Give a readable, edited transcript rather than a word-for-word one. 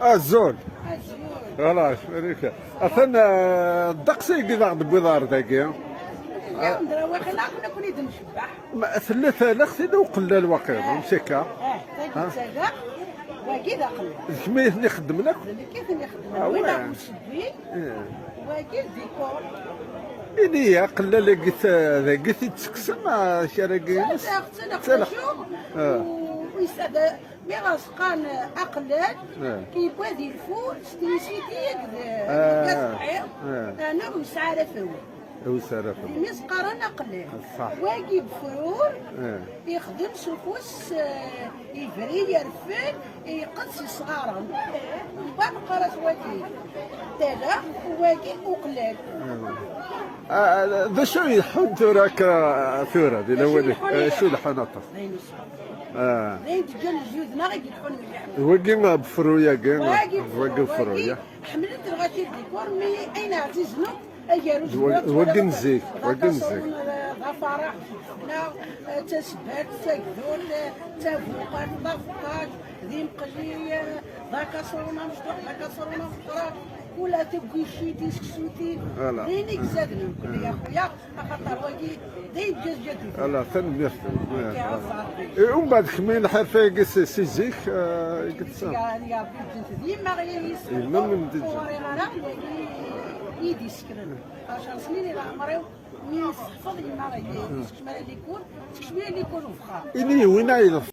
الزول الزول خلاص فريك اثن الدقسي كذا غد بيضار داكي لا ندرا واخا ناكل كل نشبح ثلاثة لختي لو قلال واقيلا مسكا تاكل ساكا واكيد اقل كمية نخدم لك كيف نخدم وين؟ وين ناكل سبي واكيد ديكور إني قلال لقيت لقيت تسكسن شراكي سلخ ويسعد ميغاسقان اقلال كيبغى دير الفول ستيسيتي هكذا انا مسعره فوق وسارة مسقرا اقلال صح. واجيب فرور يخدم سفوس يفري يرفل يقص صغارا من بعد قرص واجي تالا واجي وقلال ذا شو يحن تراك ثورة دي الأول شو الحناطة زين تجل جوزنا غير يدخل وقي ما بفرويا كي واجي بفرويا حملت الغاتي ديكور مي اين عزيزنا وقي نزيك وقي نزيك فرح لا تسبات تقدون تفوقات ضفقات ذي مقلي ذاك صرونا مشطوح ذاك صرونا مشطوح ولا تبقي شي ديسكسوتي دينيك زادنا نقول يا خويا خاطر واقي دايب جاز جدي لا ثن ومن بعد كمين حرفة سيزيك قلت سام يا بنت ديما غير يسكن ما من دجا انا يدي سكرن 10 سنين الى عمري ويحفظ لي ما غير يسكش مال اللي يكون سكش مال اللي يكون وفخار إني وين عيلف